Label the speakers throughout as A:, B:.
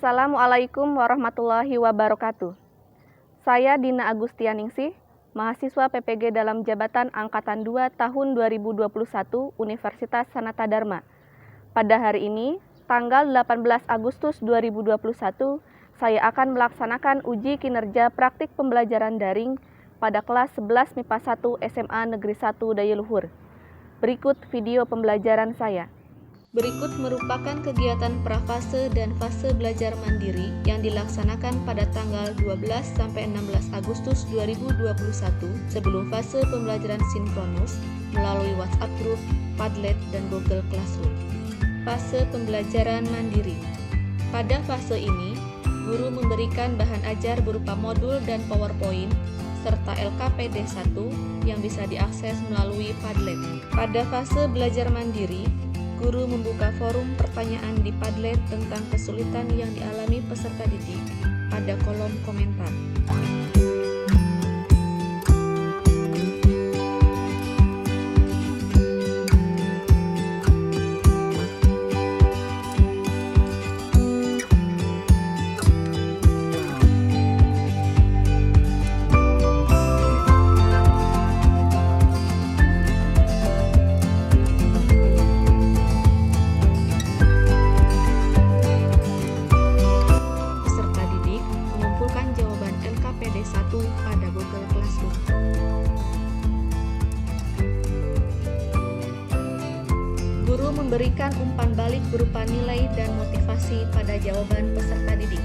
A: Assalamualaikum warahmatullahi wabarakatuh. Saya Dina Agustianingsih, mahasiswa PPG dalam Jabatan Angkatan 2 tahun 2021 Universitas Sanata Dharma. Pada hari ini, tanggal 18 Agustus 2021, saya akan melaksanakan uji kinerja praktik pembelajaran daring pada kelas 11 MIPA 1 SMA Negeri 1 Dayaluhur. Berikut video pembelajaran saya. Berikut merupakan kegiatan prafase dan fase belajar mandiri yang dilaksanakan pada tanggal 12 sampai 16 Agustus 2021 sebelum fase pembelajaran sinkronus melalui WhatsApp Group, Padlet, dan Google Classroom. Fase pembelajaran mandiri. Pada fase ini, guru memberikan bahan ajar berupa modul dan PowerPoint serta LKPD 1 yang bisa diakses melalui Padlet. Pada fase belajar mandiri, guru membuka forum pertanyaan di Padlet tentang kesulitan yang dialami peserta didik pada kolom komentar. Pada Google Classroom. Guru memberikan umpan balik berupa nilai dan motivasi pada jawaban peserta didik.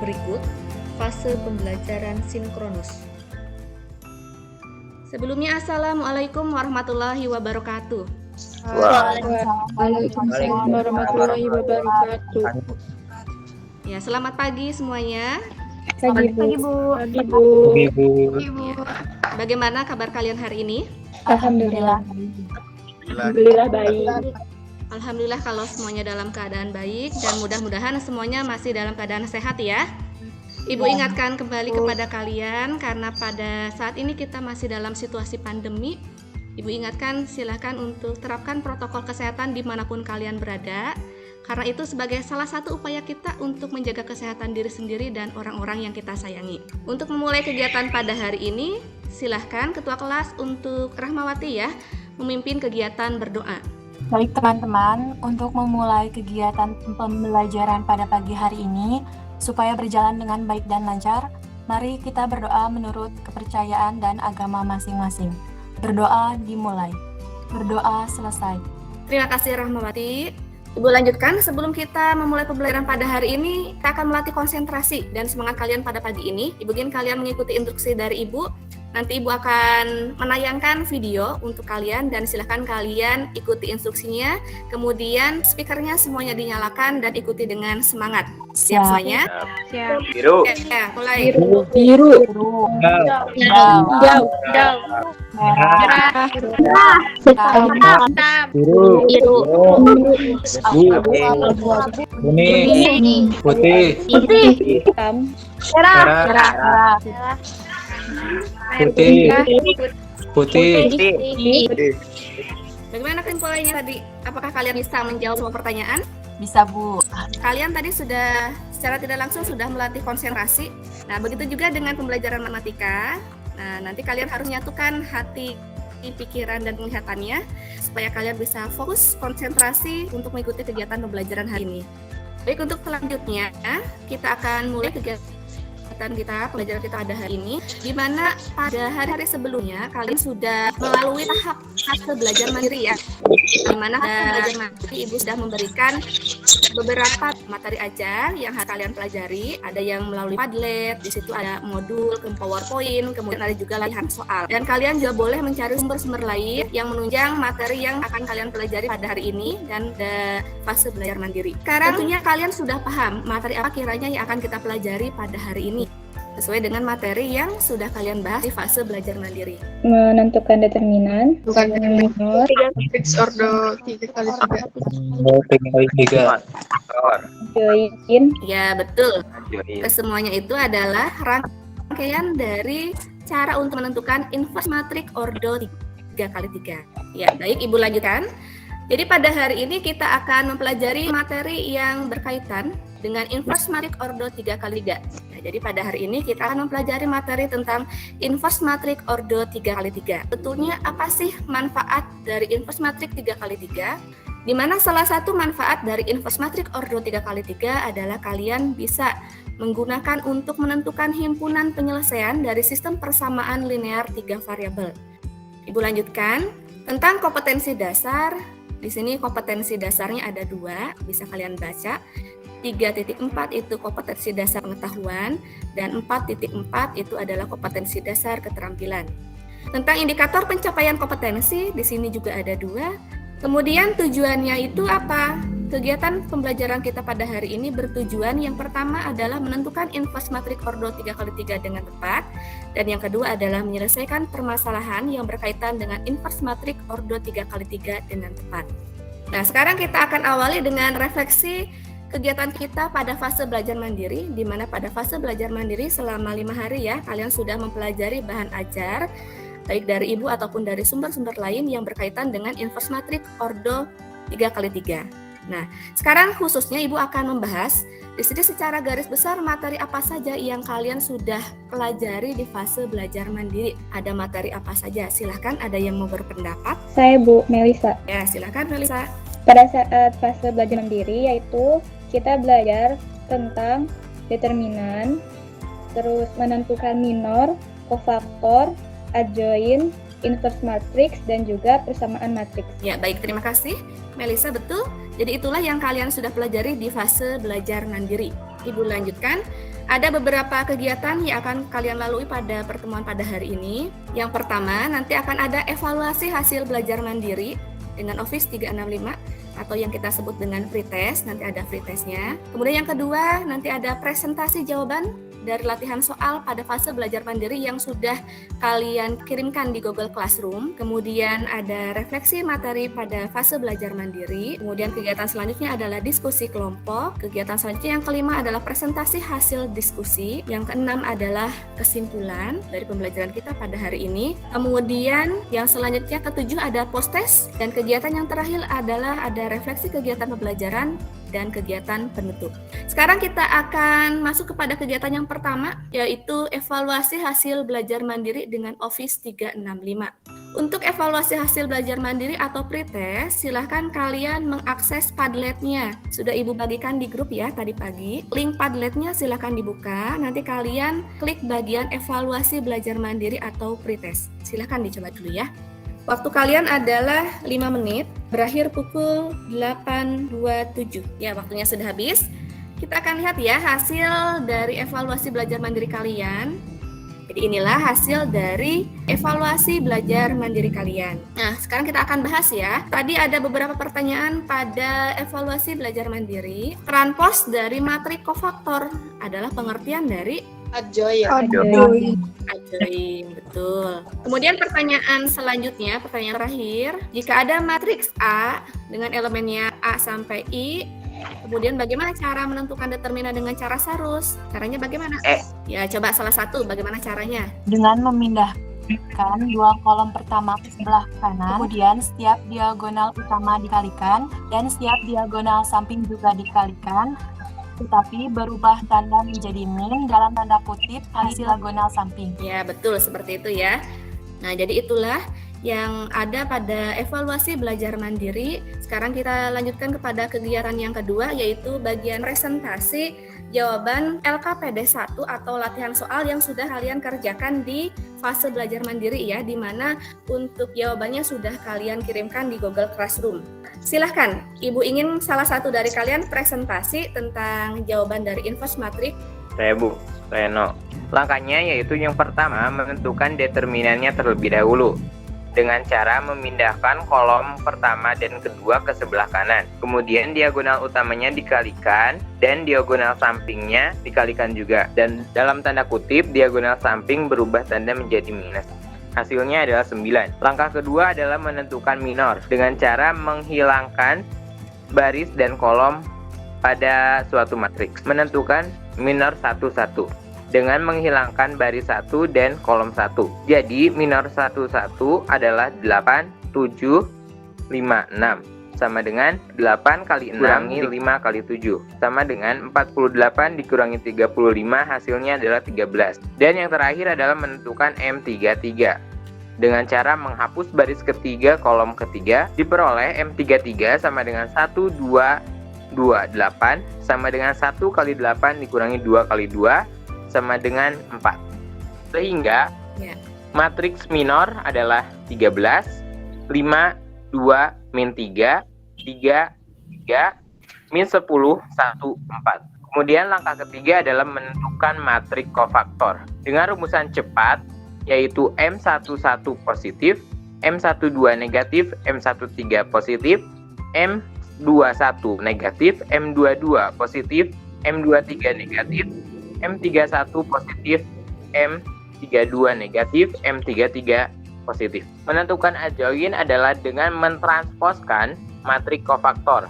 A: Berikut fase pembelajaran sinkronus. Sebelumnya, Assalamualaikum warahmatullahi wabarakatuh.
B: Waalaikumsalam warahmatullahi wabarakatuh.
A: Ya, selamat pagi semuanya.
B: Pagi Bu.
A: Ya. Bagaimana kabar kalian hari ini?
B: Alhamdulillah baik.
A: Alhamdulillah kalau semuanya dalam keadaan baik dan mudah-mudahan semuanya masih dalam keadaan sehat ya. Ibu ingatkan kembali kepada kalian karena pada saat ini kita masih dalam situasi pandemi. Ibu ingatkan silahkan untuk terapkan protokol kesehatan dimanapun kalian berada. Karena itu sebagai salah satu upaya kita untuk menjaga kesehatan diri sendiri dan orang-orang yang kita sayangi. Untuk memulai kegiatan pada hari ini, silahkan Ketua Kelas untuk Rahmawati ya, memimpin kegiatan berdoa.
C: Baik teman-teman, untuk memulai kegiatan pembelajaran pada pagi hari ini, supaya berjalan dengan baik dan lancar, mari kita berdoa menurut kepercayaan dan agama masing-masing. Berdoa dimulai, berdoa selesai.
A: Terima kasih Rahmawati. Ibu lanjutkan, sebelum kita memulai pembelajaran pada hari ini, kita akan melatih konsentrasi dan semangat kalian pada pagi ini. Ibu ingin kalian mengikuti instruksi dari Ibu. Nanti Ibu akan menayangkan video untuk kalian dan silahkan kalian ikuti instruksinya. Kemudian speakernya semuanya dinyalakan dan ikuti dengan semangat. Siap semuanya?
B: Siap.
D: Biru.
A: Ya, mulai.
B: Biru.
C: Hijau.
B: Merah.
D: Biru. Kuning. Putih.
B: Hitam.
D: Merah. Putih.
A: Bagaimana kesimpulannya tadi? Apakah kalian bisa menjawab semua pertanyaan?
C: Bisa, Bu.
A: Kalian tadi sudah secara tidak langsung sudah melatih konsentrasi. Nah, begitu juga dengan pembelajaran matematika. Nah, nanti kalian harus menyatukan hati, pikiran, dan penglihatannya supaya kalian bisa fokus konsentrasi untuk mengikuti kegiatan pembelajaran hari ini. Baik, untuk selanjutnya kita akan mulai kegiatan pembelajaran kita pada hari ini, di mana pada hari-hari sebelumnya kalian sudah melalui tahap fase belajar mandiri ya, di mana belajar mandiri Ibu sudah memberikan beberapa materi ajar yang harus kalian pelajari. Ada yang melalui Padlet, di situ ada modul, PowerPoint, kemudian ada juga latihan soal. Dan kalian juga boleh mencari sumber-sumber lain yang menunjang materi yang akan kalian pelajari pada hari ini dan fase belajar mandiri. Sekarang tentunya kalian sudah paham materi apa kiranya yang akan kita pelajari pada hari ini, sesuai dengan materi yang sudah kalian bahas di fase belajar mandiri.
B: Menentukan determinan,
E: Bukan
B: minor,
E: fix order 3x3.
D: 3x3.
B: join,
A: Ya, betul. Kesemuanya itu adalah rangkaian dari cara untuk menentukan inverse matrix ordo 3x3. Ya, baik, Ibu lanjutkan. Jadi pada hari ini kita akan mempelajari materi yang berkaitan dengan inverse matrix ordo 3x3. Nah, jadi pada hari ini kita akan mempelajari materi tentang inverse matrix ordo 3x3. Betulnya apa sih manfaat dari inverse matrix 3x3? Di mana salah satu manfaat dari inverse matrix ordo 3x3 adalah kalian bisa menggunakan untuk menentukan himpunan penyelesaian dari sistem persamaan linear 3 variabel. Ibu lanjutkan tentang kompetensi dasar. Di sini kompetensi dasarnya ada 2, bisa kalian baca. 3.4 itu kompetensi dasar pengetahuan dan 4.4 itu adalah kompetensi dasar keterampilan. Tentang indikator pencapaian kompetensi, di sini juga ada 2. Kemudian tujuannya itu apa? Kegiatan pembelajaran kita pada hari ini bertujuan yang pertama adalah menentukan inverse matrix ordo 3x3 dengan tepat, dan yang kedua adalah menyelesaikan permasalahan yang berkaitan dengan inverse matrix ordo 3x3 dengan tepat. Nah, sekarang kita akan awali dengan refleksi kegiatan kita pada fase belajar mandiri, di mana pada fase belajar mandiri selama 5 hari ya, kalian sudah mempelajari bahan ajar, baik dari Ibu ataupun dari sumber-sumber lain yang berkaitan dengan inverse matrix ordo 3x3. Nah, sekarang khususnya Ibu akan membahas di sini secara garis besar materi apa saja yang kalian sudah pelajari di fase belajar mandiri. Ada materi apa saja? Silahkan, ada yang mau berpendapat?
B: Saya Bu Melisa.
A: Ya, silahkan Melisa.
B: Pada saat fase belajar mandiri, yaitu kita belajar tentang determinan, terus menentukan minor, kofaktor, adjoin, inverse matrix, dan juga persamaan matriks.
A: Ya, baik, terima kasih Melisa, betul. Jadi itulah yang kalian sudah pelajari di fase belajar mandiri. Ibu lanjutkan, ada beberapa kegiatan yang akan kalian lalui pada pertemuan pada hari ini. Yang pertama, nanti akan ada evaluasi hasil belajar mandiri dengan Office 365 atau yang kita sebut dengan free test, nanti ada free testnya. Kemudian yang kedua, nanti ada presentasi jawaban dari latihan soal pada fase belajar mandiri yang sudah kalian kirimkan di Google Classroom. Kemudian ada refleksi materi pada fase belajar mandiri. Kemudian kegiatan selanjutnya adalah diskusi kelompok. Kegiatan selanjutnya yang kelima adalah presentasi hasil diskusi. Yang keenam adalah kesimpulan dari pembelajaran kita pada hari ini. Kemudian yang selanjutnya ketujuh ada post test. Dan kegiatan yang terakhir adalah ada refleksi kegiatan pembelajaran dan kegiatan penutup. Sekarang kita akan masuk kepada kegiatan yang pertama, yaitu evaluasi hasil belajar mandiri dengan Office 365. Untuk evaluasi hasil belajar mandiri atau pretest, silahkan kalian mengakses Padlet-nya. Sudah Ibu bagikan di grup ya tadi pagi. Link Padlet-nya silahkan dibuka, nanti kalian klik bagian evaluasi belajar mandiri atau pretest. Silahkan dicoba dulu ya. Waktu kalian adalah 5 menit, berakhir pukul 8.27. Ya, waktunya sudah habis. Kita akan lihat ya hasil dari evaluasi belajar mandiri kalian. Jadi inilah hasil dari evaluasi belajar mandiri kalian. Nah, sekarang kita akan bahas ya. Tadi ada beberapa pertanyaan pada evaluasi belajar mandiri. Peran pos dari matriks kofaktor adalah pengertian dari adjoin, betul. Kemudian pertanyaan selanjutnya, pertanyaan terakhir. Jika ada matriks A dengan elemennya A sampai I, kemudian bagaimana cara menentukan determinan dengan cara sarus? Caranya bagaimana? Ya, coba salah satu, bagaimana caranya?
C: Dengan Kan dua kolom pertama ke sebelah kanan, kemudian setiap diagonal utama dikalikan dan setiap diagonal samping juga dikalikan, tetapi berubah tanda menjadi min dalam tanda kutip hasil diagonal samping.
A: Ya, betul seperti itu ya. Nah, jadi itulah yang ada pada evaluasi belajar mandiri. Sekarang kita lanjutkan kepada kegiatan yang kedua, yaitu bagian presentasi jawaban LKPD 1 atau latihan soal yang sudah kalian kerjakan di fase belajar mandiri ya, di mana untuk jawabannya sudah kalian kirimkan di Google Classroom. Silahkan, Ibu ingin salah satu dari kalian presentasi tentang jawaban dari inverse matrix.
F: Saya Bu, Reno. Langkahnya yaitu yang pertama menentukan determinannya terlebih dahulu dengan cara memindahkan kolom pertama dan kedua ke sebelah kanan. Kemudian diagonal utamanya dikalikan dan diagonal sampingnya dikalikan juga. Dan dalam tanda kutip diagonal samping berubah tanda menjadi minus. Hasilnya adalah 9. Langkah kedua adalah menentukan minor dengan cara menghilangkan baris dan kolom pada suatu matriks. Menentukan minor 1, 1. Dengan menghilangkan baris 1 dan kolom 1. Jadi minor 1, 1 adalah 8, 7, 5, 6. Sama dengan 8 kali 6 kurangi 5 kali 7. Sama dengan 48 dikurangi 35, hasilnya adalah 13. Dan yang terakhir adalah menentukan M33. Dengan cara menghapus baris ketiga kolom ketiga, diperoleh M33 sama dengan 1, 2, 2, 8. Sama dengan 1 kali 8 dikurangi 2 kali 2. Sama dengan 4. Sehingga matriks minor adalah 13, 5, 2, min 3, 3, 3, min 10, 1, 4. Kemudian langkah ketiga adalah menentukan matriks kofaktor. Dengan rumusan cepat, yaitu M11 positif, M12 negatif, M13 positif, M21 negatif, M22 positif, M23 negatif, M31 positif, M32 negatif, M33 positif. Menentukan adjoin adalah dengan mentransposkan matriks kofaktor,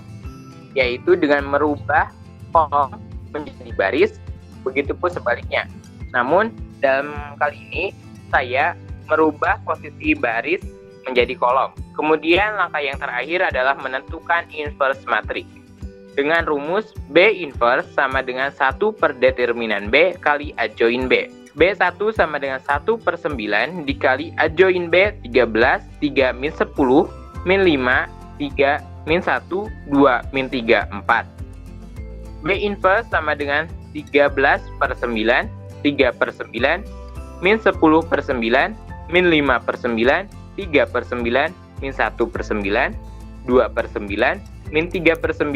F: yaitu dengan merubah kolom menjadi baris, begitupun sebaliknya. Namun, dalam kali ini, saya merubah posisi baris menjadi kolom. Kemudian, langkah yang terakhir adalah menentukan inverse matriks. Dengan rumus B inverse sama dengan 1 per determinan B kali adjoin B. B1 sama dengan 1 per 9 dikali adjoin B 13, 3 min 10, min 5, 3, min 1, 2, min 3, 4. B inverse sama dengan 13 per 9, 3 per 9, min 10 per 9, min 5 per 9, 3 per 9, min 1 per 9, 2 per 9, min 3 per 9,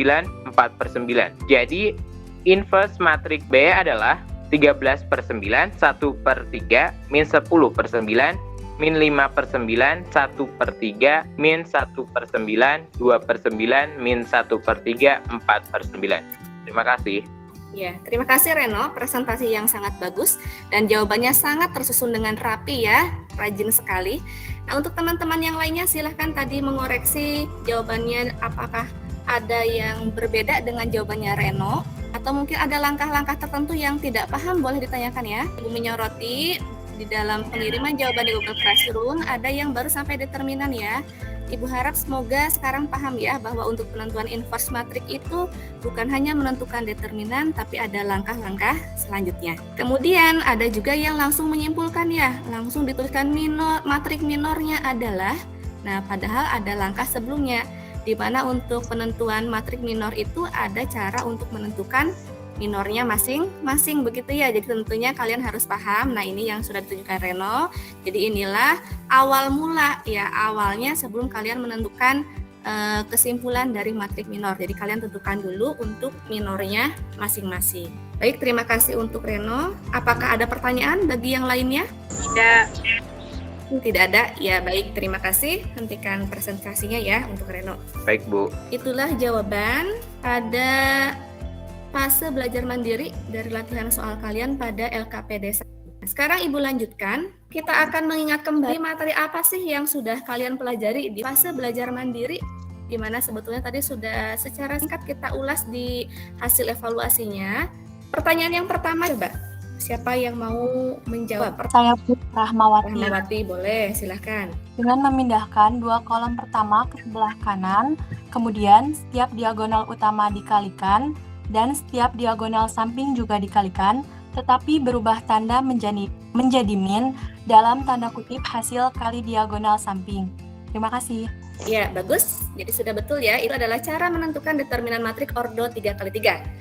F: 4 per 9. Jadi, inverse matriks B adalah 13 per 9, 1 per 3, min 10 per 9, min 5 per 9, 1 per 3, min 1 per 9, 2 per 9, min 1 per 3, 4 per 9. Terima kasih.
A: Ya, terima kasih Reno, presentasi yang sangat bagus dan jawabannya sangat tersusun dengan rapi ya, rajin sekali. Nah, untuk teman-teman yang lainnya silahkan tadi mengoreksi jawabannya, apakah ada yang berbeda dengan jawabannya Reno, atau mungkin ada langkah-langkah tertentu yang tidak paham, boleh ditanyakan ya. Ibu menyoroti di dalam pengiriman jawaban di Google Classroom ada yang baru sampai determinan ya. Ibu harap semoga sekarang paham ya bahwa untuk penentuan inverse matriks itu bukan hanya menentukan determinan, tapi ada langkah-langkah selanjutnya. Kemudian ada juga yang langsung menyimpulkan ya, langsung dituliskan matriks minornya adalah, nah padahal ada langkah sebelumnya, di mana untuk penentuan matriks minor itu ada cara untuk menentukan minornya masing-masing begitu ya. Jadi tentunya kalian harus paham. Nah, ini yang sudah ditunjukkan Reno. Jadi inilah awal mula ya, awalnya sebelum kalian menentukan kesimpulan dari matriks minor. Jadi kalian tentukan dulu untuk minornya masing-masing. Baik, terima kasih untuk Reno. Apakah ada pertanyaan bagi yang lainnya? Tidak ada. Ya, baik, terima kasih. Hentikan presentasinya ya untuk Reno.
F: Baik, Bu.
A: Itulah jawaban pada fase belajar mandiri dari latihan soal kalian pada LKPD. Sekarang Ibu lanjutkan, kita akan mengingat kembali materi apa sih yang sudah kalian pelajari di fase belajar mandiri, di mana sebetulnya tadi sudah secara singkat kita ulas di hasil evaluasinya. Pertanyaan yang pertama coba, Siapa yang mau menjawab?
C: Saya Bu Rahmawati.
A: Rahmawati, boleh, silahkan.
C: Dengan memindahkan dua kolom pertama ke sebelah kanan, kemudian setiap diagonal utama dikalikan, dan setiap diagonal samping juga dikalikan, tetapi berubah tanda menjadi min dalam tanda kutip hasil kali diagonal samping. Terima kasih.
A: Ya, bagus. Jadi sudah betul ya, itu adalah cara menentukan determinan matrik ordo 3x3.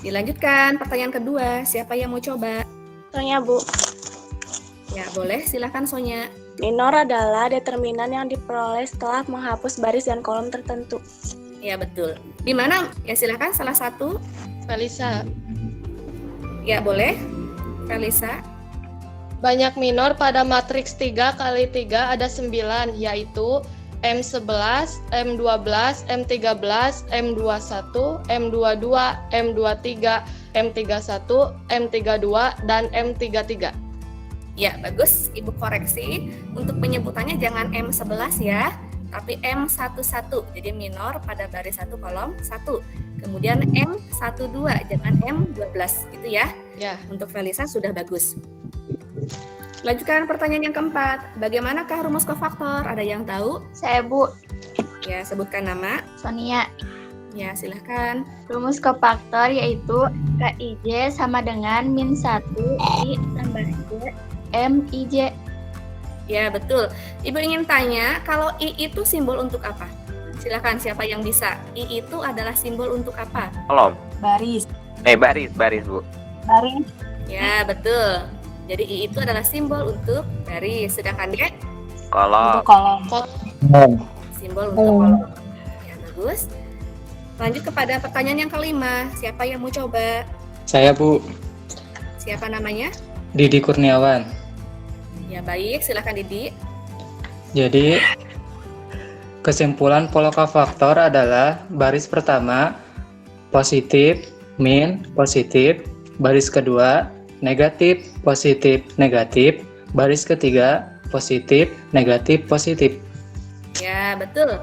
A: Dilanjutkan, pertanyaan kedua, siapa yang mau coba?
G: Sonya, Bu.
A: Ya, boleh, silahkan Sonya.
G: Minor adalah determinan yang diperoleh setelah menghapus baris dan kolom tertentu.
A: Ya, betul. Di mana? Ya, silahkan salah satu.
E: Felisa.
A: Ya, boleh. Felisa.
E: Banyak minor pada matriks 3x3 ada 9, yaitu M11, M12, M13, M21, M22, M23, M31, M32, dan M33.
A: Ya, bagus. Ibu koreksi. Untuk penyebutannya jangan M11 ya, tapi M11. Jadi minor pada baris 1 kolom 1. Kemudian M12, jangan M12. Gitu ya.
E: Ya.
A: Untuk Felisa sudah bagus. Lanjutkan pertanyaan yang keempat. Bagaimanakah rumus kofaktor? Ada yang tahu?
B: Saya, Bu.
A: Ya, sebutkan nama.
B: Sonia.
A: Ya, silahkan.
B: Rumus kofaktor yaitu KIJ sama dengan min 1 I tambah J MIJ.
A: Ya, betul. Ibu ingin tanya, kalau I itu simbol untuk apa? Silahkan, siapa yang bisa? I itu adalah simbol untuk apa?
F: Kolom.
C: Baris.
F: Baris, Bu.
C: Baris.
A: Ya, betul. Jadi I itu adalah simbol untuk baris, sedangkan D
F: Kolom.
C: Untuk kolom.
A: simbol untuk kolom. Ya, bagus. Lanjut kepada pertanyaan yang kelima. Siapa yang mau coba?
D: Saya Bu,
A: Siapa namanya?
D: Didi Kurniawan.
A: Ya, baik. Silakan Didi.
D: Jadi, kesimpulan pola kofaktor adalah baris pertama positif, min, positif, baris kedua negatif, positif, negatif, baris ketiga positif, negatif, positif.
A: Ya, betul.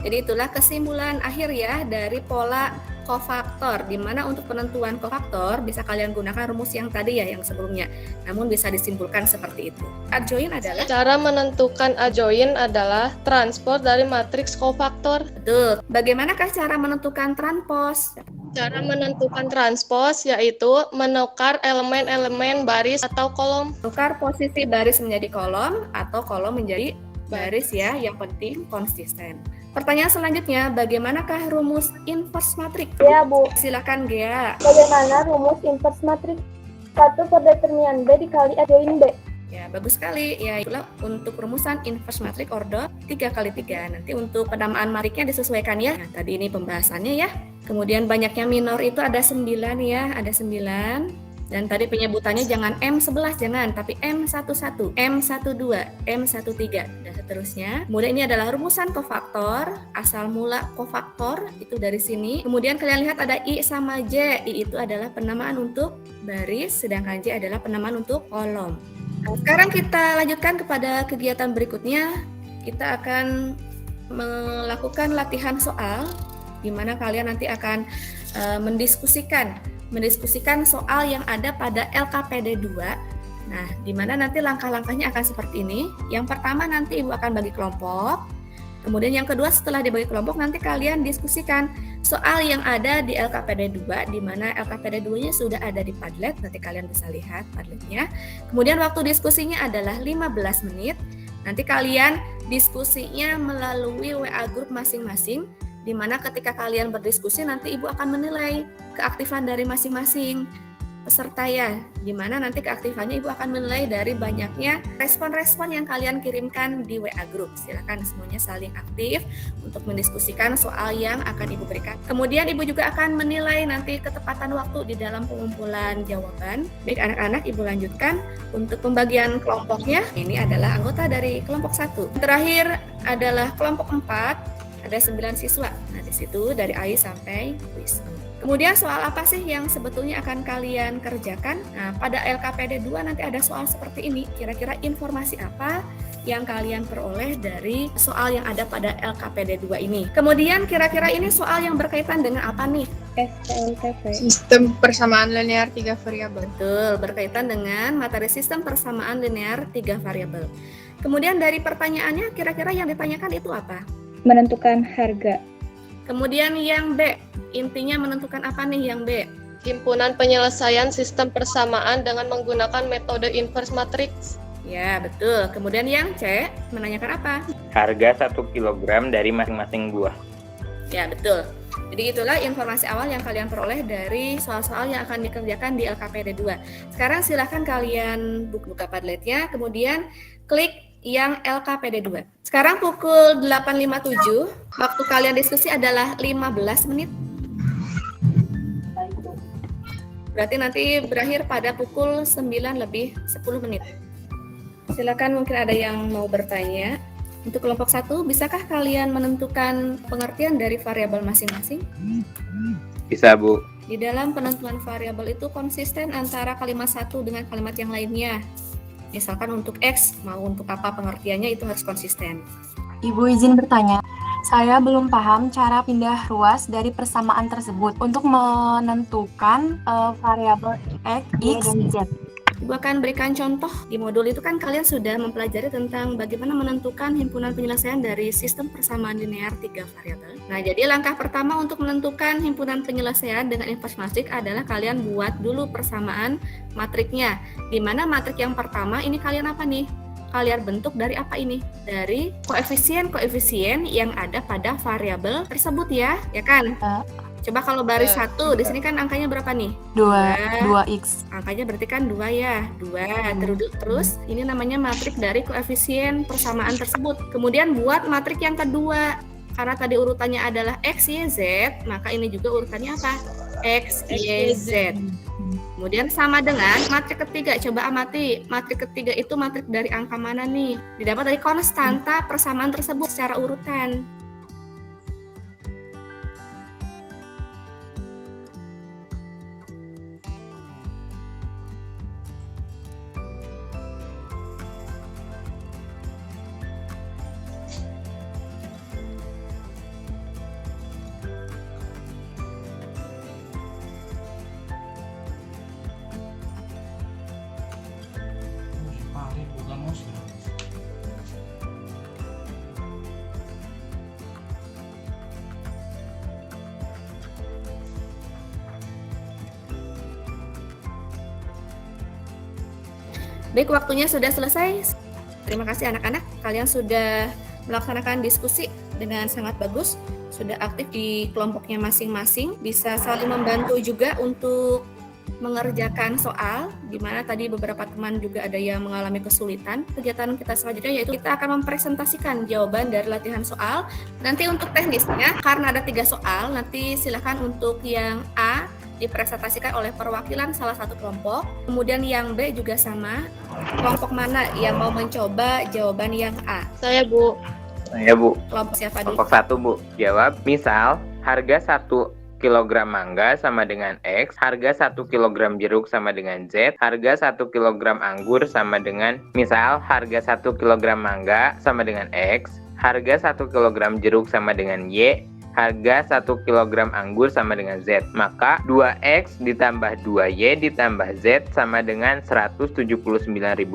A: Jadi itulah kesimpulan akhir ya dari pola kofaktor, di mana untuk penentuan kofaktor bisa kalian gunakan rumus yang tadi ya, yang sebelumnya. Namun bisa disimpulkan seperti itu. Adjoin adalah?
E: Cara menentukan adjoin adalah transpos dari matriks kofaktor.
A: Betul. Bagaimanakah cara menentukan transpos?
E: Cara menentukan transpos yaitu menukar elemen-elemen baris atau kolom.
A: Tukar posisi baris menjadi kolom atau kolom menjadi baris ya, yang penting konsisten. Pertanyaan selanjutnya, bagaimanakah rumus inverse matriks?
B: Ya, Bu.
A: Silakan Gea.
B: Bagaimana rumus inverse matriks? 1 per determinan B dikali adjoin B.
A: Ya, bagus sekali. Ya, itulah untuk rumusan inverse matriks ordo 3x3. Nanti untuk penamaan matriknya disesuaikan ya. Nah, tadi ini pembahasannya ya. Kemudian banyaknya minor itu ada 9 ya, ada 9. Dan tadi penyebutannya jangan M11, jangan, tapi M11, M12, M13, dan seterusnya. Kemudian ini adalah rumusan kofaktor, asal mula kofaktor, itu dari sini. Kemudian kalian lihat ada I sama J, I itu adalah penamaan untuk baris, sedangkan J adalah penamaan untuk kolom. Nah, sekarang kita lanjutkan kepada kegiatan berikutnya. Kita akan melakukan latihan soal, di mana kalian nanti akan mendiskusikan soal yang ada pada LKPD 2. Nah, di mana nanti langkah-langkahnya akan seperti ini. Yang pertama nanti Ibu akan bagi kelompok. Kemudian yang kedua setelah dibagi kelompok nanti kalian diskusikan soal yang ada di LKPD 2, di mana LKPD 2-nya sudah ada di Padlet, nanti kalian bisa lihat Padletnya. Kemudian waktu diskusinya adalah 15 menit. Nanti kalian diskusinya melalui WA group masing-masing, di mana ketika kalian berdiskusi nanti Ibu akan menilai keaktifan dari masing-masing peserta ya, di mana nanti keaktifannya Ibu akan menilai dari banyaknya respon-respon yang kalian kirimkan di WA group. Silakan semuanya saling aktif untuk mendiskusikan soal yang akan Ibu berikan. Kemudian Ibu juga akan menilai nanti ketepatan waktu di dalam pengumpulan jawaban. Baik anak-anak, Ibu lanjutkan untuk pembagian kelompoknya. Ini adalah anggota dari kelompok 1. Terakhir adalah kelompok 4. Ada 9 siswa. Nah, di situ dari AI sampai kuis. Kemudian soal apa sih yang sebetulnya akan kalian kerjakan? Nah, pada LKPD 2 nanti ada soal seperti ini. Kira-kira informasi apa yang kalian peroleh dari soal yang ada pada LKPD 2 ini? Kemudian kira-kira ini soal yang berkaitan dengan apa nih?
B: SPLTV.
H: Sistem persamaan linear 3 variabel.
A: Betul, berkaitan dengan materi sistem persamaan linear 3 variabel. Kemudian dari pertanyaannya, kira-kira yang ditanyakan itu apa?
B: Menentukan harga.
A: Kemudian yang B, intinya menentukan apa nih yang B?
E: Himpunan penyelesaian sistem persamaan dengan menggunakan metode inverse matrix.
A: Ya, betul. Kemudian yang C, menanyakan apa?
F: Harga 1 kg dari masing-masing buah.
A: Ya, betul. Jadi itulah informasi awal yang kalian peroleh dari soal-soal yang akan dikerjakan di LKPD 2. Sekarang silahkan kalian buka Padletnya, kemudian klik yang LKPD 2. Sekarang pukul 8.57, waktu kalian diskusi adalah 15 menit. Berarti nanti berakhir pada pukul 9:10 menit. Silakan, mungkin ada yang mau bertanya. Untuk kelompok 1, bisakah kalian menentukan pengertian dari variabel masing-masing?
F: Bisa, Bu.
A: Di dalam penentuan variabel itu konsisten antara kalimat satu dengan kalimat yang lainnya. Misalkan untuk X, mau untuk apa pengertiannya itu harus konsisten.
C: Ibu izin bertanya, saya belum paham cara pindah ruas dari persamaan tersebut untuk menentukan variabel X dan Z.
A: Ibu akan berikan contoh. Di modul itu kan kalian sudah mempelajari tentang bagaimana menentukan himpunan penyelesaian dari sistem persamaan linear 3 variabel. Nah, jadi langkah pertama untuk menentukan himpunan penyelesaian dengan inverse matrix adalah kalian buat dulu persamaan matriknya. Di mana matrik yang pertama ini kalian apa nih? Kalian bentuk dari apa ini? Dari koefisien-koefisien yang ada pada variabel tersebut ya kan? Coba kalau baris 1, di sini kan angkanya berapa nih?
C: 2x.
A: Angkanya berarti kan 2 ya, 2. Terus ini namanya matrik dari koefisien persamaan tersebut. Kemudian buat matrik yang kedua. Karena tadi urutannya adalah X, Y, Z, maka ini juga urutannya apa? X, Y, Z. Kemudian sama dengan matrik ketiga. Coba amati, matrik ketiga itu matrik dari angka mana nih? Didapat dari konstanta persamaan tersebut secara urutan. Baik, waktunya sudah selesai. Terima kasih anak-anak, kalian sudah melaksanakan diskusi dengan sangat bagus, sudah aktif di kelompoknya masing-masing, bisa saling membantu juga untuk mengerjakan soal, di mana tadi beberapa teman juga ada yang mengalami kesulitan. Kegiatan kita selanjutnya yaitu kita akan mempresentasikan jawaban dari latihan soal. Nanti untuk teknisnya, karena ada 3 soal, nanti silakan untuk yang A dipresentasikan oleh perwakilan salah satu kelompok, kemudian yang B juga sama. Kelompok mana yang mau mencoba jawaban yang A?
E: Saya, Bu.
F: Saya, Bu.
A: Kelompok siapa dulu?
F: Kelompok 1, Bu. Jawab, misal harga 1 kilogram mangga sama dengan X, harga 1 kilogram jeruk sama dengan Z, harga 1 kilogram anggur sama dengan, misal harga 1 kilogram mangga sama dengan X, harga 1 kilogram jeruk sama dengan Y, harga 1 kilogram anggur sama dengan Z. Maka 2X ditambah 2Y ditambah Z sama dengan Rp179.000.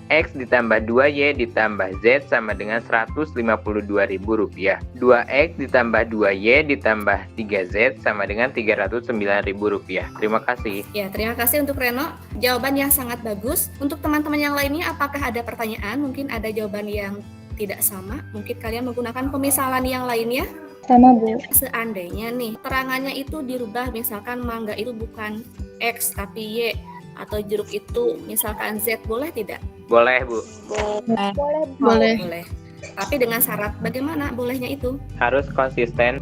F: X ditambah 2Y ditambah Z sama dengan Rp152.000. 2X ditambah 2Y ditambah 3Z sama dengan Rp309.000. Terima kasih.
A: Ya, terima kasih untuk Reno. Jawaban yang sangat bagus. Untuk teman-teman yang lainnya, apakah ada pertanyaan? Mungkin ada jawaban yang tidak sama. Mungkin kalian menggunakan pemisalan yang lainnya.
B: Sama, Bu.
A: Seandainya nih, terangannya itu dirubah, misalkan mangga itu bukan X tapi Y, atau jeruk itu misalkan Z, boleh tidak?
F: Boleh, Bu.
A: Boleh. Tapi dengan syarat bagaimana bolehnya itu?
F: Harus konsisten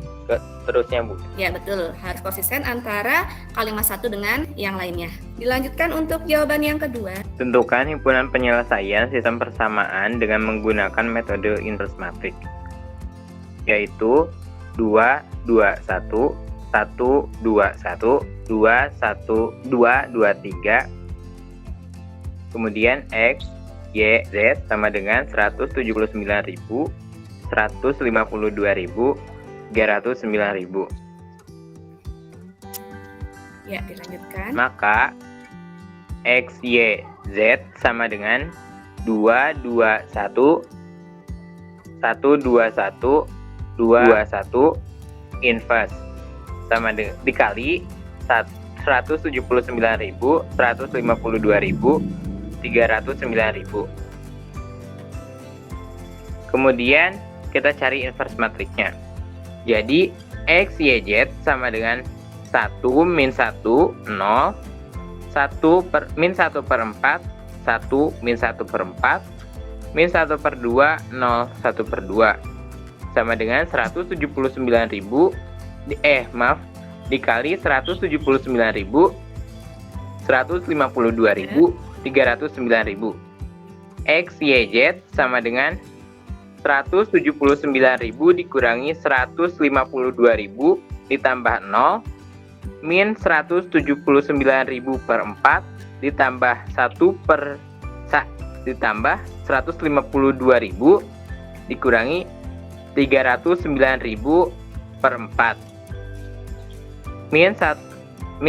F: terusnya, Bu.
A: Ya, betul. Harus konsisten antara kalimat satu dengan yang lainnya. Dilanjutkan untuk jawaban yang kedua.
F: Tentukan himpunan penyelesaian sistem persamaan dengan menggunakan metode inverse matrix, yaitu 2, 2, 1, 1, 2, 1, 2, 1, 2, 2, 3, kemudian X, Y, Z sama dengan 179.000, 152.000, 309.000.
A: Ya, dilanjutkan.
F: Maka X, Y, Z sama dengan 2, 2, 1, 1, 2, 1, 2, 1, inverse. Sama dengan dikali 179.000, 152.000, 309.000. Kemudian kita cari inverse matriknya. Jadi X, Y, Z sama dengan 1 min 1, 0, 1 per, min 1 per 4, 1 min 1 per 4, min 1 per 2, 0, 1 per 2. Sama dengan 179.000, dikali 179.000, 152.000, 309.000. X, Y, Z sama dengan 179.000 dikurangi 152.000 ditambah 0 min 179.000 per 4 ditambah 1 per ditambah 152.000 dikurangi 309.000 per 4 min 179.000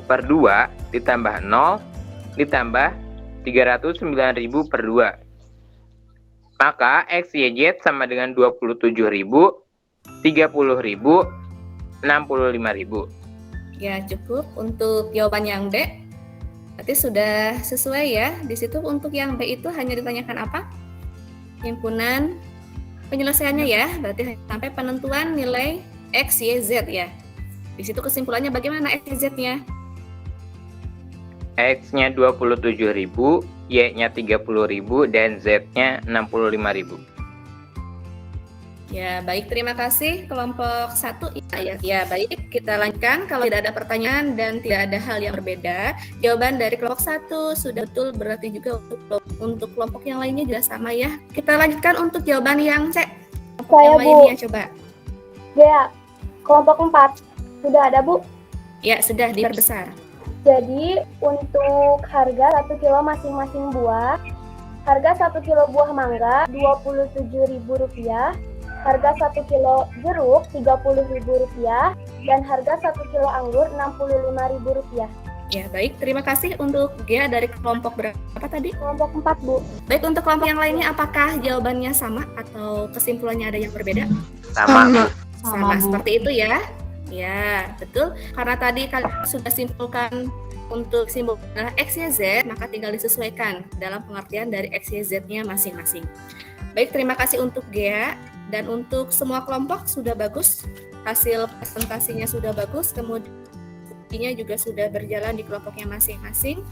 F: per 2 ditambah 0 ditambah 309.000 per 2. Maka X, Y, Z sama dengan 27.000, 30.000, 65.000.
A: Ya, cukup untuk jawaban yang B. Berarti sudah sesuai ya. Di situ untuk yang B itu hanya ditanyakan apa? Himpunan penyelesaiannya ya. Berarti sampai penentuan nilai X, Y, Z ya. Di situ kesimpulannya bagaimana X, Y, Z-nya?
F: X-nya 27.000, Y-nya 30.000, dan Z-nya 65.000.
A: Ya, baik. Terima kasih kelompok 1. Ya, baik. Kita lanjutkan. Kalau tidak ada pertanyaan dan tidak ada hal yang berbeda, jawaban dari kelompok 1 sudah betul, berarti juga untuk kelompok yang lainnya juga sama ya. Kita lanjutkan untuk jawaban yang C.
B: Saya,
A: yang
B: Bu.
A: lainnya coba.
B: Ya, kelompok 4. Sudah ada, Bu?
A: Ya, sudah diperbesar.
B: Jadi, untuk harga 1 kilo masing-masing buah, harga 1 kilo buah mangga Rp27.000, harga 1 kilo jeruk Rp30.000, dan harga 1 kilo anggur Rp65.000.
A: Ya, baik. Terima kasih untuk Gia dari kelompok berapa tadi?
B: Kelompok 4, Bu.
A: Baik, untuk kelompok yang lainnya apakah jawabannya sama atau kesimpulannya ada yang berbeda?
F: Sama.
A: Sama,
C: Bu.
A: seperti itu ya. Ya, betul. Karena tadi kalian sudah simpulkan untuk simbol X, Y, Z, maka tinggal disesuaikan dalam pengertian dari X, Y, Z-nya masing-masing. Baik, terima kasih untuk Gia. Dan untuk semua kelompok sudah bagus. Hasil presentasinya sudah bagus. Kemudian juga sudah berjalan di kelompoknya masing-masing.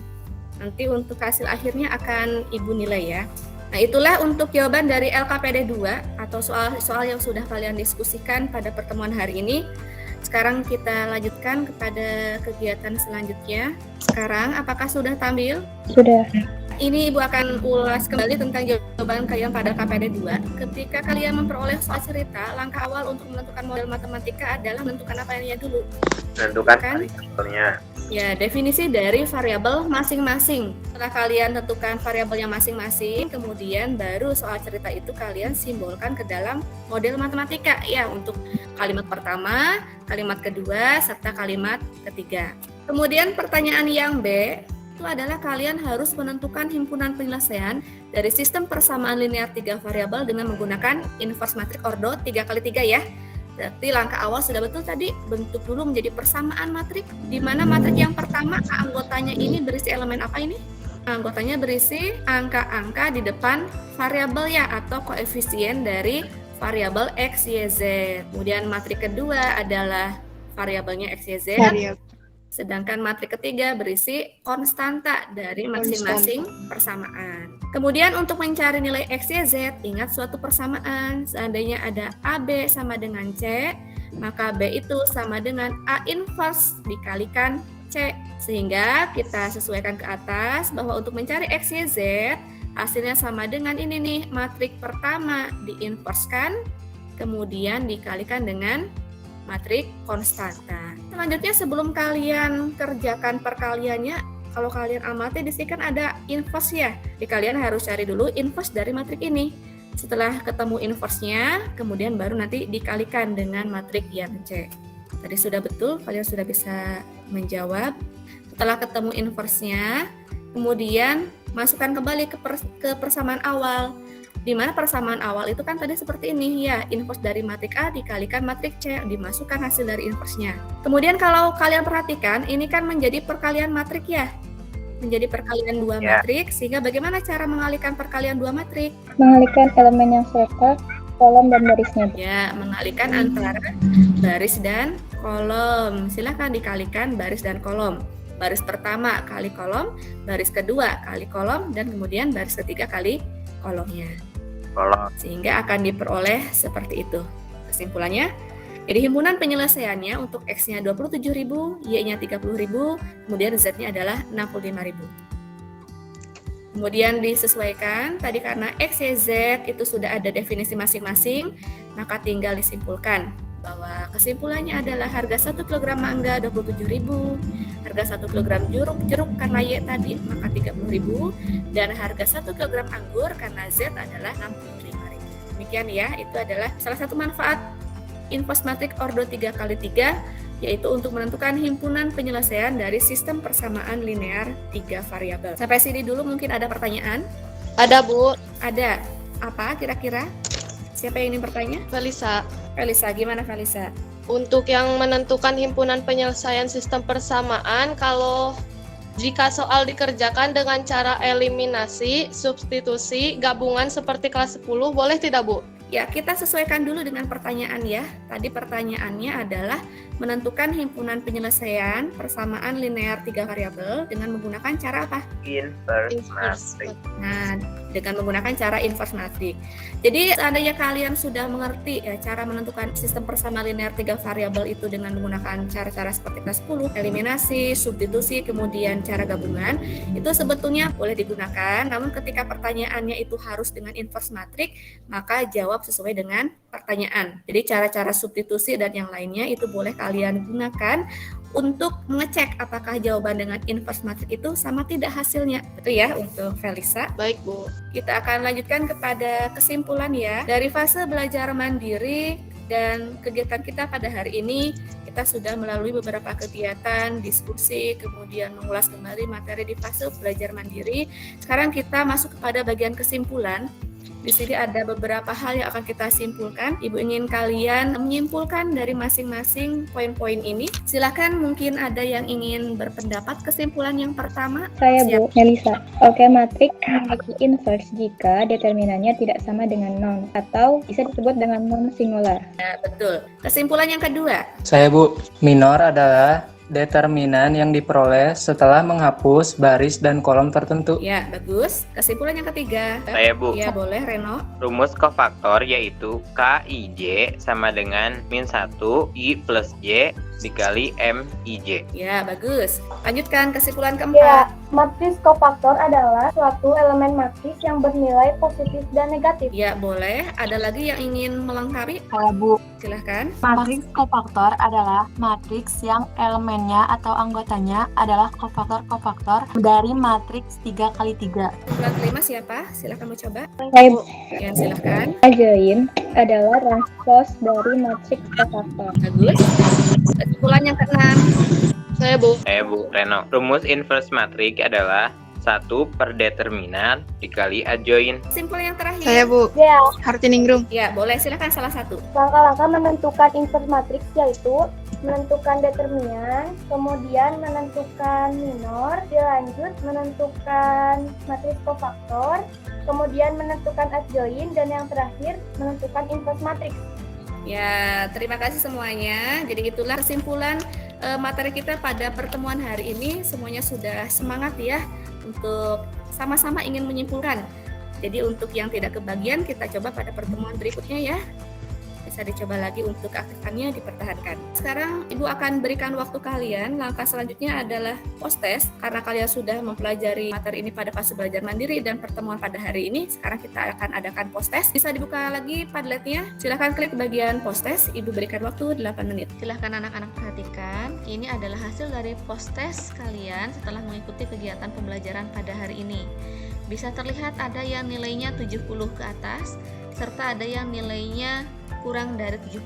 A: Nanti untuk hasil akhirnya akan Ibu nilai ya. Nah, itulah untuk jawaban dari LKPD 2 atau soal-soal yang sudah kalian diskusikan pada pertemuan hari ini. Sekarang kita lanjutkan kepada kegiatan selanjutnya. Sekarang, apakah sudah tampil?
B: Sudah.
A: Ini Ibu akan ulas kembali tentang jawaban kalian pada KPD 2. Ketika kalian memperoleh soal cerita, langkah awal untuk menentukan model matematika adalah menentukan apa yang dulu?
F: Menentukan
A: Kan?
F: variabelnya.
A: Ya, definisi dari variabel masing-masing. Setelah kalian tentukan variabelnya masing-masing, kemudian baru soal cerita itu kalian simbolkan ke dalam model matematika. Ya, untuk kalimat pertama, kalimat kedua, serta kalimat ketiga. Kemudian pertanyaan yang B, itu adalah kalian harus menentukan himpunan penyelesaian dari sistem persamaan linear 3 variabel dengan menggunakan inverse matrix ordo 3x3 ya. Berarti langkah awal sudah betul tadi, bentuk dulu menjadi persamaan matrik, di mana matrik yang pertama anggotanya ini berisi elemen apa ini? Anggotanya berisi angka-angka di depan variabel ya, atau koefisien dari variabel X, Y, Z. Kemudian matrik kedua adalah variabelnya X, Y, Z. Sedangkan matrik ketiga berisi konstanta dari masing-masing persamaan. Kemudian untuk mencari nilai X, Y, Z, ingat suatu persamaan. Seandainya ada AB sama dengan C, maka B itu sama dengan A inverse dikalikan C. Sehingga kita sesuaikan ke atas bahwa untuk mencari X, Y, Z, hasilnya sama dengan ini nih, matrik pertama diinverskan, kemudian dikalikan dengan matrik konstanta. Selanjutnya sebelum kalian kerjakan perkaliannya, kalau kalian amati di sini kan ada inverse ya. Jadi kalian harus cari dulu inverse dari matrik ini. Setelah ketemu inverse-nya, kemudian baru nanti dikalikan dengan matrik yang C. Tadi sudah betul, kalian sudah bisa menjawab. Setelah ketemu inverse-nya, kemudian masukkan kembali ke persamaan awal. Di mana persamaan awal itu kan tadi seperti ini ya, inverse dari matrik A dikalikan matrik C, dimasukkan hasil dari inverse-nya. Kemudian kalau kalian perhatikan, ini kan menjadi perkalian matrik ya, menjadi perkalian dua matrik, sehingga bagaimana cara mengalihkan perkalian dua matrik?
B: Mengalihkan elemen yang serta, kolom dan barisnya.
A: Ya, mengalihkan antara baris dan kolom. Silakan dikalikan baris dan kolom. Baris pertama kali kolom, baris kedua kali kolom, dan kemudian baris ketiga kali kolomnya. Sehingga akan diperoleh seperti itu. Kesimpulannya, jadi himpunan penyelesaiannya untuk X-nya 27.000, Y-nya 30.000, kemudian Z-nya adalah 65.000. Kemudian disesuaikan, tadi karena X, Y, Z itu sudah ada definisi masing-masing, maka tinggal disimpulkan bahwa kesimpulannya adalah harga 1 kg mangga 27.000, harga 1 kg jeruk karena Y tadi maka 30.000, dan harga 1 kg anggur karena Z adalah 65.000. Demikian ya, itu adalah salah satu manfaat inverse matrix ordo 3x3, yaitu untuk menentukan himpunan penyelesaian dari sistem persamaan linear 3 variabel. Sampai sini dulu, mungkin ada pertanyaan?
E: Ada, Bu.
A: Ada. Apa kira-kira? Siapa yang ingin bertanya?
E: Felisa.
A: Felisa, gimana Felisa?
E: Untuk yang menentukan himpunan penyelesaian sistem persamaan, kalau jika soal dikerjakan dengan cara eliminasi, substitusi, gabungan seperti kelas 10, boleh tidak, Bu?
A: Ya, kita sesuaikan dulu dengan pertanyaan ya. Tadi pertanyaannya adalah menentukan himpunan penyelesaian persamaan linear 3 variabel dengan menggunakan cara apa?
F: Inverse matrix.
A: Nah, dengan menggunakan cara inverse matrix. Jadi, seandainya kalian sudah mengerti ya cara menentukan sistem persamaan linear 3 variabel itu dengan menggunakan cara-cara seperti kelas 10, eliminasi, substitusi, kemudian cara gabungan, itu sebetulnya boleh digunakan. Namun ketika pertanyaannya itu harus dengan inverse matrix, maka jawab sesuai dengan pertanyaan. Jadi cara-cara substitusi dan yang lainnya itu boleh kalian gunakan untuk mengecek apakah jawaban dengan inverse matrix itu sama tidak hasilnya. Itu ya untuk Felisa.
E: Baik, Bu.
A: Kita akan lanjutkan kepada kesimpulan ya. Dari fase belajar mandiri dan kegiatan kita pada hari ini, kita sudah melalui beberapa kegiatan, diskusi, kemudian mengulas kembali materi di fase belajar mandiri. Sekarang kita masuk kepada bagian kesimpulan. Di sini ada beberapa hal yang akan kita simpulkan. Ibu ingin kalian menyimpulkan dari masing-masing poin-poin ini. Silakan, mungkin ada yang ingin berpendapat kesimpulan yang pertama.
B: Saya Bu, Melisa. Oke, matriks memiliki inverse jika determinannya tidak sama dengan non, atau bisa disebut dengan non singular.
A: Ya, betul. Kesimpulan yang kedua.
D: Saya Bu, minor adalah determinan yang diperoleh setelah menghapus baris dan kolom tertentu.
A: Ya, bagus. Kesimpulan yang ketiga.
F: Saya, Bu.
A: Ya, boleh Reno.
F: Rumus kofaktor yaitu KIJ sama dengan min 1 I plus J dikali MIJ.
A: Ya, bagus. Lanjutkan kesimpulan
B: Ya,
A: keempat.
B: matriks kofaktor adalah suatu elemen matriks yang bernilai positif dan negatif.
A: Ya, boleh. Ada lagi yang ingin melengkapi?
C: Saya Bu.
A: Silahkan.
C: Matriks kofaktor adalah matriks yang elemennya atau anggotanya adalah kofaktor-kofaktor dari matriks 3x3.
A: Kesimpulan kelima siapa? Silahkan mencoba.
B: Saya
A: Ya, silahkan.
B: Ajoin adalah transpos dari matriks kofaktor.
A: Bagus. Kesimpulan yang keenam.
E: Saya, Bu.
F: Saya, Bu. Reno. Rumus inverse matrix adalah 1 per determinan dikali adjoin.
A: Kesimpulan yang terakhir.
H: Saya, Bu.
B: Ya,
H: Hartiningrum.
A: Ya, boleh. Silahkan salah satu.
B: langkah-langkah menentukan inverse matriks yaitu menentukan determinan, kemudian menentukan minor, dilanjut menentukan matriks kofaktor, kemudian menentukan adjoin, dan yang terakhir menentukan inverse matriks.
A: Ya, terima kasih semuanya. Jadi itulah kesimpulan materi kita pada pertemuan hari ini. Semuanya sudah semangat ya untuk sama-sama ingin menyimpulkan. Jadi untuk yang tidak kebagian, kita coba pada pertemuan berikutnya ya. Bisa dicoba lagi untuk aktifkannya dipertahankan. Sekarang Ibu akan berikan waktu kalian. Langkah selanjutnya adalah post test. Karena kalian sudah mempelajari materi ini pada fase belajar mandiri dan pertemuan pada hari ini, sekarang kita akan adakan post test. Bisa dibuka lagi Padletnya. Silahkan klik bagian post test. Ibu berikan waktu 8 menit. Silahkan anak-anak perhatikan. Ini adalah hasil dari post test kalian setelah mengikuti kegiatan pembelajaran pada hari ini. Bisa terlihat ada yang nilainya 70 ke atas, serta ada yang nilainya kurang dari 70.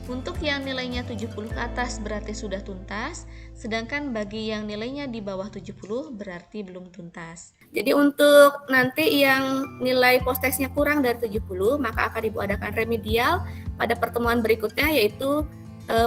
A: Untuk yang nilainya 70 ke atas berarti sudah tuntas, sedangkan bagi yang nilainya di bawah 70 berarti belum tuntas. Jadi untuk nanti yang nilai post-testnya kurang dari 70, maka akan Ibu adakan remedial pada pertemuan berikutnya, yaitu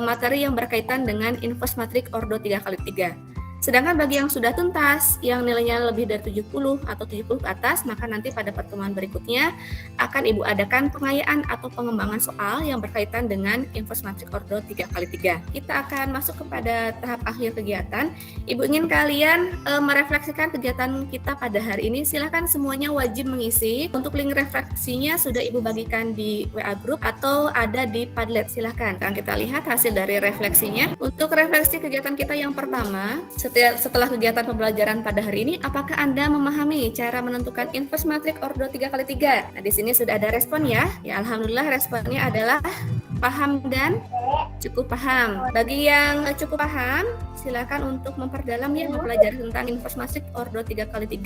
A: materi yang berkaitan dengan inverse matrix ordo 3x3. Sedangkan bagi yang sudah tuntas, yang nilainya lebih dari 70 atau 70 ke atas, maka nanti pada pertemuan berikutnya akan Ibu adakan pengayaan atau pengembangan soal yang berkaitan dengan inverse matrix ordo 3x3. Kita akan masuk kepada tahap akhir kegiatan. Ibu ingin kalian merefleksikan kegiatan kita pada hari ini. Silakan semuanya wajib mengisi. Untuk link refleksinya sudah Ibu bagikan di WA group atau ada di Padlet. Silakan. Sekarang kita lihat hasil dari refleksinya. Untuk refleksi kegiatan kita yang pertama, setelah kegiatan pembelajaran pada hari ini, apakah Anda memahami cara menentukan inverse matrix ordo 3x3? Nah, di sini sudah ada respon ya. Ya, alhamdulillah responnya adalah paham dan cukup paham. Bagi yang cukup paham, silakan untuk memperdalam ya mempelajari tentang inverse matrix ordo 3x3,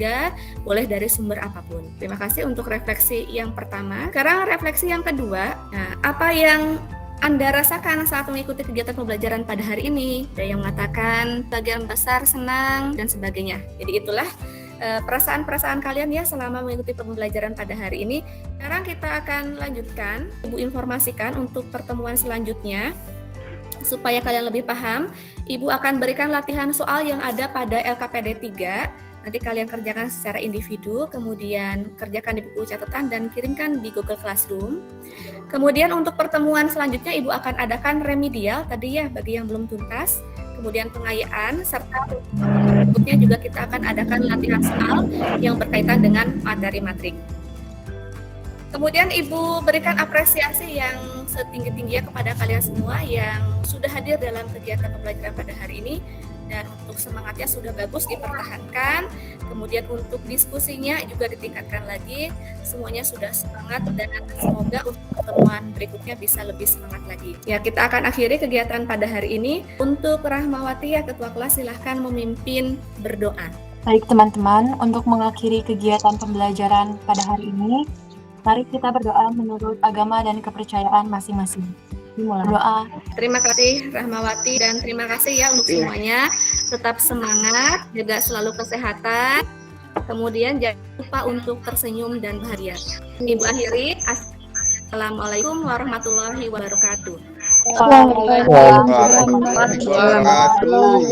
A: boleh dari sumber apapun. Terima kasih untuk refleksi yang pertama. Sekarang refleksi yang kedua. Nah, apa yang Anda rasakan saat mengikuti kegiatan pembelajaran pada hari ini? Ada yang mengatakan bagian besar senang dan sebagainya. Jadi itulah perasaan-perasaan kalian ya selama mengikuti pembelajaran pada hari ini. Sekarang kita akan lanjutkan. Ibu informasikan untuk pertemuan selanjutnya. Supaya kalian lebih paham, Ibu akan berikan latihan soal yang ada pada LKPD 3. Nanti kalian kerjakan secara individu, kemudian kerjakan di buku catatan dan kirimkan di Google Classroom. Kemudian untuk pertemuan selanjutnya Ibu akan adakan remedial tadi ya bagi yang belum tuntas, kemudian pengayaan, serta berikutnya juga kita akan adakan latihan soal yang berkaitan dengan materi matrik. Kemudian Ibu berikan apresiasi yang setinggi-tingginya kepada kalian semua yang sudah hadir dalam kegiatan pembelajaran pada hari ini. Dan untuk semangatnya sudah bagus dipertahankan, kemudian untuk diskusinya juga ditingkatkan lagi, semuanya sudah semangat dan semoga untuk pertemuan berikutnya bisa lebih semangat lagi. Ya, kita akan akhiri kegiatan pada hari ini. Untuk Rahmawati ya Ketua Kelas silahkan memimpin berdoa.
C: Baik teman-teman, untuk mengakhiri kegiatan pembelajaran pada hari ini, mari kita berdoa menurut agama dan kepercayaan masing-masing. Dimulai doa.
A: Terima kasih Rahmawati dan terima kasih ya untuk semuanya. Tetap semangat, jaga selalu kesehatan. Kemudian jangan lupa untuk tersenyum dan bahagia. Ibu akhiri. Assalamualaikum warahmatullahi wabarakatuh.
B: Waalaikumsalam warahmatullahi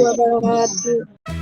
B: wabarakatuh.